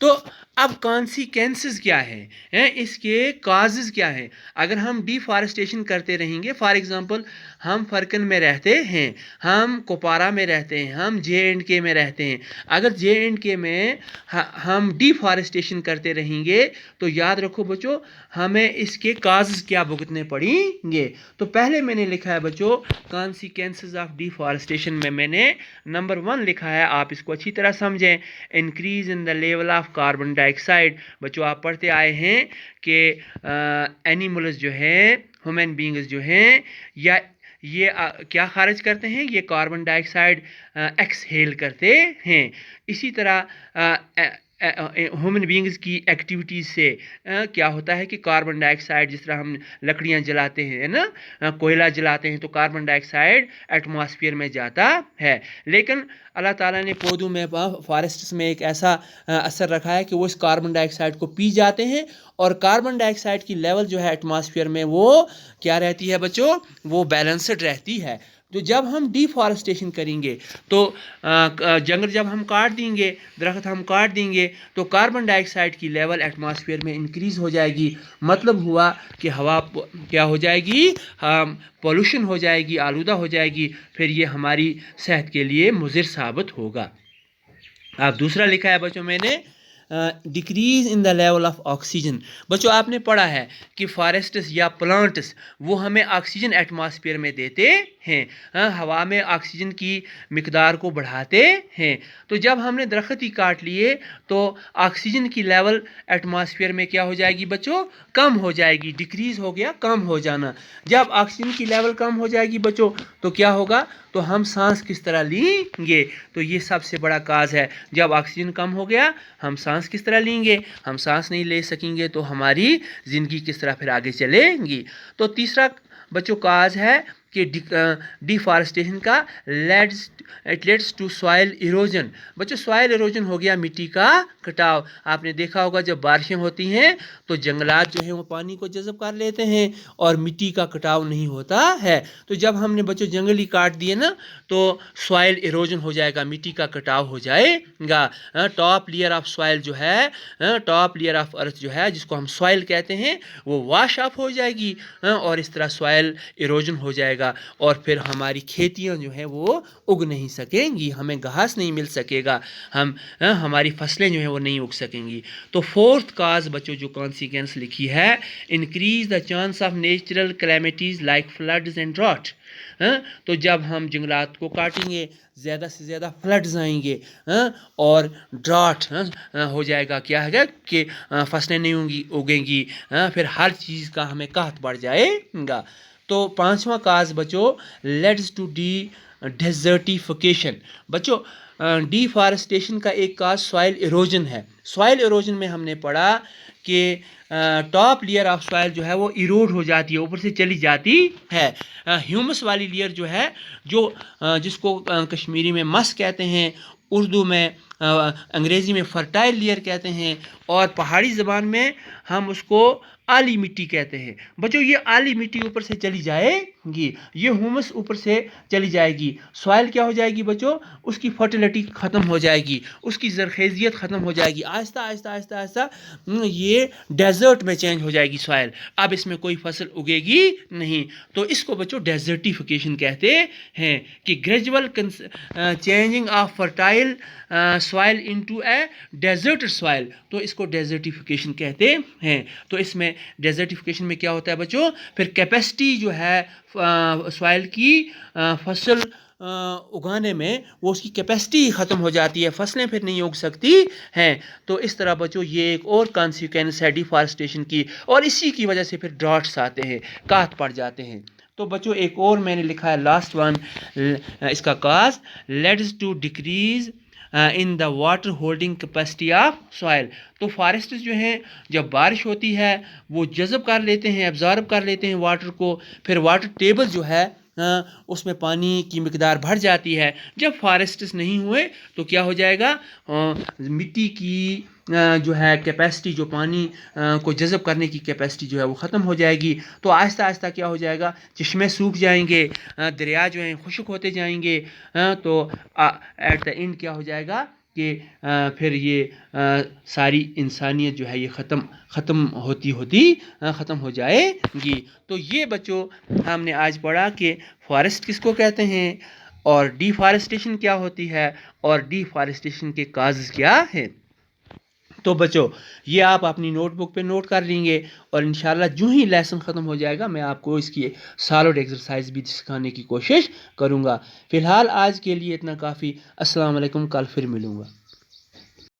تو اب کانسیکوینسز کیا ہے اس کے کازز کیا ہیں. اگر ہم ڈیفارسٹیشن کرتے رہیں گے، فار ایگزامپل ہم فرکن میں رہتے ہیں، ہم کوپارا میں رہتے ہیں، ہم JNK میں رہتے ہیں. اگر JNK میں ہم ڈیفارسٹیشن کرتے رہیں گے تو یاد رکھو بچوں ہمیں اس کے کازز کیا بھگتنے پڑیں گے. تو پہلے میں نے لکھا ہے بچوں کانسیکوینسز آف ڈیفارسٹیشن میں نے نمبر 1 لکھا ہے، آپ اس کو اچھی طرح سمجھیں، increase in the level of carbon dye oxide. بچوں آپ پڑھتے آئے ہیں کہ اینیملز جو ہیں، ہیومن بینگز جو ہیں، یا یہ کیا خارج کرتے ہیں، یہ کاربن ڈائی آکسائڈ ایکسہیل کرتے ہیں. اسی طرح ہیومن بینگز کی ایکٹیویٹیز سے کیا ہوتا ہے کہ کاربن ڈائی آکسائڈ، جس طرح ہم لکڑیاں جلاتے ہیں نا، کوئلہ جلاتے ہیں، تو کاربن ڈائی آکسائڈ ایٹماسفیئر میں جاتا ہے. لیکن اللہ تعالیٰ نے پودوں میں، فارسٹس میں ایک ایسا اثر رکھا ہے کہ وہ اس کاربن ڈائی آکسائڈ کو پی جاتے ہیں، اور کاربن ڈائی آکسائڈ کی لیول جو ہے ایٹماسفیئر میں وہ کیا رہتی ہے بچوں، وہ بیلنسڈ رہتی ہے. تو جب ہم ڈیفارسٹیشن کریں گے تو جنگل جب ہم کاٹ دیں گے، درخت ہم کاٹ دیں گے، تو کاربن ڈائی آکسائڈ کی لیول ایٹماسفیئر میں انکریز ہو جائے گی. مطلب ہوا کہ ہوا کیا ہو جائے گی، پولوشن ہو جائے گی، آلودہ ہو جائے گی، پھر یہ ہماری صحت کے لیے مضر ثابت ہوگا. اب دوسرا لکھا ہے بچوں میں نے decrease in the level of oxygen. بچوں آپ نے پڑھا ہے کہ فارسٹس یا پلانٹس وہ ہمیں آکسیجن ایٹماسفیئر میں دیتے ہیں، ہوا میں آکسیجن کی مقدار کو بڑھاتے ہیں. تو جب ہم نے درخت ہی کاٹ لیے تو آکسیجن کی لیول ایٹماسفیئر میں کیا ہو جائے گی بچوں، کم ہو جائے گی. ڈکریز ہو گیا، کم ہو جانا. جب آکسیجن کی لیول کم ہو جائے گی بچوں تو کیا ہوگا، تو ہم سانس کس طرح لیں گے. تو یہ سب سے بڑا کاز ہے. جب آکسیجن کم ہو گیا ہم سانس کس طرح لیں گے، ہم سانس نہیں لے سکیں گے تو ہماری زندگی کس طرح پھر آگے چلے گی. تو تیسرا بچوں کاز ہے کہ ڈیفارسٹیشن کا لیڈس ٹو سوائل ایروجن. بچوں سوائل ایروجن ہو گیا مٹی کا کٹاؤ. آپ نے دیکھا ہوگا جب بارشیں ہوتی ہیں تو جنگلات جو ہیں وہ پانی کو جذب کر لیتے ہیں اور مٹی کا کٹاؤ نہیں ہوتا ہے. تو جب ہم نے بچوں جنگل ہی کاٹ دیے نا تو سوائل ایروجن ہو جائے گا، مٹی کا کٹاؤ ہو جائے گا. ٹاپ لیئر آف سوائل جو ہے، ٹاپ لیئر آف ارتھ جو ہے، جس کو ہم سوائل کہتے ہیں، وہ واش آف ہو جائے گی، اور اس طرح سوائل ایروجن ہو جائے گا، اور پھر ہماری کھیتیاں جو ہیں وہ اگ نہیں سکیں گی، ہمیں گھاس نہیں مل سکے گا، ہماری فصلیں جو ہیں وہ نہیں اگ سکیں گی. تو فورتھ کاز بچوں جو کانسیکوینس لکھی ہے، increase the chance of natural calamities like floods and drought. تو جب ہم جنگلات کو کاٹیں گے زیادہ سے زیادہ فلڈز آئیں گے، اور ڈراٹ ہو جائے گا. کیا ہے کہ فصلیں نہیں اگیں گی، پھر ہر چیز کا ہمیں قحط بڑھ جائے گا. تو پانچواں کاز بچوں لیڈس ٹو ڈیزرٹیفیکیشن. بچوں ڈیفارسٹیشن کا ایک کاز سوائل ایروجن ہے. سوائل ایروجن میں ہم نے پڑھا کہ ٹاپ لیئر آف سوائل جو ہے وہ ایروڈ ہو جاتی ہے، اوپر سے چلی جاتی ہے. ہیومس والی لیئر جو ہے، جو جس کو کشمیری میں مس کہتے ہیں، اردو میں، انگریزی میں فرٹائل لیئر کہتے ہیں، اور پہاڑی زبان میں ہم اس کو آلی مٹی کہتے ہیں. بچوں یہ آلی مٹی اوپر سے چلی جائے گی، یہ ہیومس اوپر سے چلی جائے گی. سوائل کیا ہو جائے گی بچوں، اس کی فرٹیلیٹی ختم ہو جائے گی، اس کی زرخیزیت ختم ہو جائے گی. آہستہ آہستہ آہستہ آہستہ یہ ڈیزرٹ میں چینج ہو جائے گی سوائل. اب اس میں کوئی فصل اگے گی نہیں. تو اس کو بچوں ڈیزرٹیفیکیشن کہتے ہیں، کہ gradual changing of fertile soil into a desert soil. تو اس کو ڈیزرٹیفیکیشن کہتے ہیں. تو اس میں ڈیزرٹیفیکیشن میں کیا ہوتا ہے بچوں، پھر کیپیسٹی جو ہے سوائل کی فصل اگانے میں، وہ اس کی کیپیسٹی ختم ہو جاتی ہے، فصلیں پھر نہیں اگ سکتی ہیں. تو اس طرح بچوں یہ ایک اور کانسیکوینس ہے ڈیفارسٹیشن کی، اور اسی کی وجہ سے پھر ڈراٹس آتے ہیں، قحط پڑ جاتے ہیں. تو بچوں ایک اور میں نے لکھا ہے لاسٹ ون، اس کا cause leads to decrease in the water holding capacity of soil. تو فارسٹس جو ہیں جب بارش ہوتی ہے وہ جذب کر لیتے ہیں، ایبزارب کر لیتے ہیں واٹر کو، پھر واٹر ٹیبل جو ہے اس میں پانی کی مقدار بڑھ جاتی ہے. جب فارسٹس نہیں ہوئے تو کیا ہو جائے گا، مٹی کی جو ہے کیپیسٹی، جو پانی کو جذب کرنے کی کیپیسٹی جو ہے وہ ختم ہو جائے گی. تو آہستہ آہستہ کیا ہو جائے گا، چشمے سوکھ جائیں گے، دریا جو ہیں خشک ہوتے جائیں گے. تو ایٹ دا اینڈ کیا ہو جائے گا کہ پھر یہ ساری انسانیت جو ہے یہ ختم ہو جائے گی۔ تو یہ بچوں ہم نے آج پڑھا کہ فارسٹ کس کو کہتے ہیں، اور ڈیفارسٹیشن کیا ہوتی ہے، اور ڈیفارسٹیشن کے کازز کیا ہے۔ تو بچوں یہ آپ اپنی نوٹ بک پہ نوٹ کر لیں گے، اور انشاءاللہ جو ہی لیسن ختم ہو جائے گا میں آپ کو اس کی سالڈ ایکسرسائز بھی سکھانے کی کوشش کروں گا۔ فی الحال آج کے لیے اتنا کافی۔ السلام علیکم، کل پھر ملوں گا۔